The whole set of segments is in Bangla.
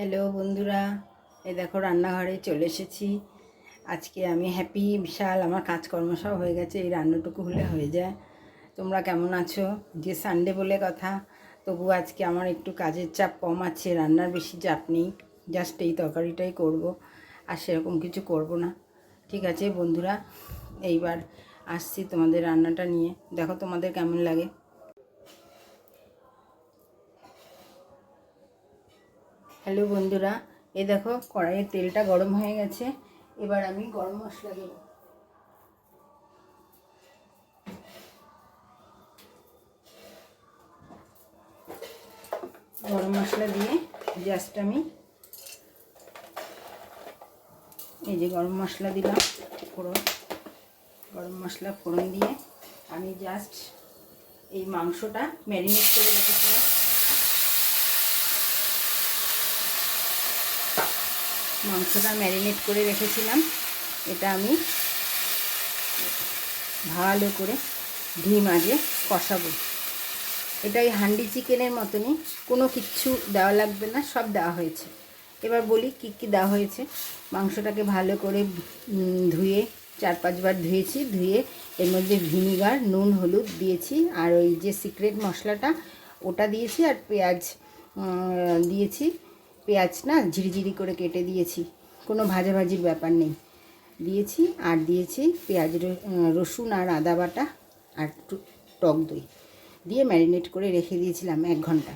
হ্যালো বন্ধুরা, এই দেখো রান্নাঘরে চলে এসেছি। আজকে আমি হ্যাপি, বিশাল আমার কাজকর্ম সব হয়ে গেছে, এই রান্নাটুকু হলে হয়ে যায়। তোমরা কেমন আছো? যে সানডে বলে কথা, তবু আজকে আমার একটু কাজের চাপ কম আছে, রান্নার বেশি চাপ নেই। জাস্ট এই তরকারিটাই করব, আর সেরকম কিছু করব না। ঠিক আছে বন্ধুরা, এইবার আসছি তোমাদের রান্নাটা নিয়ে, দেখো তোমাদের কেমন লাগে। হ্যালো বন্ধুরা, এই দেখো কড়াইয়ের তেলটা গরম হয়ে গেছে। এবার আমি গরম মশলা দেব। গরম মশলা দিয়ে জাস্ট আমি এই যে গরম মশলা দিলাম, ফোড়ন, গরম মশলা ফোড়ন দিয়ে আমি জাস্ট এই মাংসটা ম্যারিনেট করে রেখেছিলাম। এটা আমি ভালো করে ঘি মাঝে কষাবো। এটা এই হান্ডি চিকেনের মতনই, কোনো কিচ্ছু দেওয়া লাগবে না, সব দেওয়া হয়েছে। এবার বলি কি কি দেওয়া হয়েছে। মাংসটাকে ভালো করে ধুয়ে 4-5 বার ধুয়েছি, ধুয়ে এর মধ্যে ভিনিগার, নুন, হলুদ দিয়েছি, আর ওই যে সিক্রেট মশলাটা ওটা দিয়েছি, আর পেঁয়াজ দিয়েছি। পেঁয়াজ না ঝিরিঝিরি করে কেটে দিয়েছি, কোনো ভাজাভাজির ব্যাপার নেই, দিয়েছি। আর দিয়েছি পেঁয়াজ, রসুন আর আদা বাটা, আর টক দই দিয়ে ম্যারিনেট করে রেখে দিয়েছিলাম 1 ঘন্টা।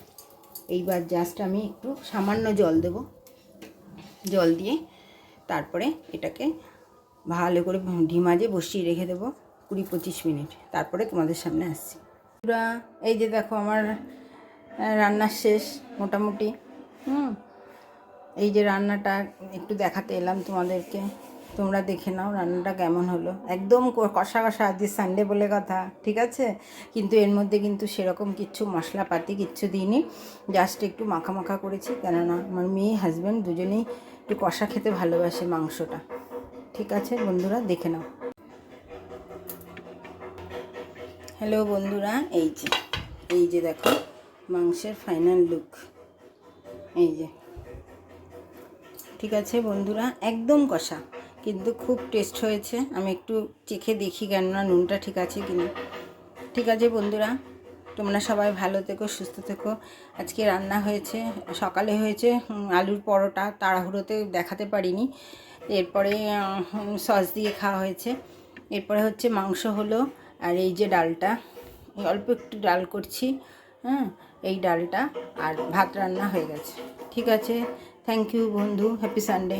এইবার জাস্ট আমি একটু সামান্য জল দেব, জল দিয়ে তারপরে এটাকে ভালো করে ঢিমাজে বসিয়ে রেখে দেবো 20-25 মিনিট। তারপরে তোমাদের সামনে আসছি। পুরা এই যে দেখো আমার রান্নার শেষ মোটামুটি। এই যে রান্নাটা একটু দেখাতে এলাম তোমাদেরকে, তোমরা দেখে নাও রান্নাটা কেমন হলো। একদম কষা কষা, আজ সানডে বলে কথা, ঠিক আছে। কিন্তু এর মধ্যে কিন্তু সেরকম কিচ্ছু মশলাপাতি কিচ্ছু দিইনি, জাস্ট একটু মাখা মাখা করেছি, কেননা আমার মেয়ে হাজব্যান্ড দুজনেই একটু কষা খেতে ভালোবাসে মাংসটা। ঠিক আছে বন্ধুরা, দেখে নাও। হ্যালো বন্ধুরা, এই যে দেখো মাংসের ফাইনাল লুক, এই যে। ঠিক আছে বন্ধুরা, একদম কষা, কিন্তু খুব টেস্ট হয়েছে। আমি একটু চেখে দেখি কেননা নুনটা ঠিক আছে কিনা। ঠিক আছে বন্ধুরা, তোমরা সবাই ভালো থেকো, সুস্থ থেকো। আজকে রান্না হয়েছে, সকালে হয়েছে আলুর পরোটা, তাড়াহুড়োতে দেখাতে পারিনি। এরপরে সস দিয়ে খাওয়া হয়েছে। এরপরে হচ্ছে মাংস হলো, আর এই যে ডালটা, অল্প একটু ডাল করছি, এই ডালটা, আর ভাত রান্না হয়ে গেছে। ঠিক আছে, থ্যাংক ইউ বন্ধু, হ্যাপি সানডে।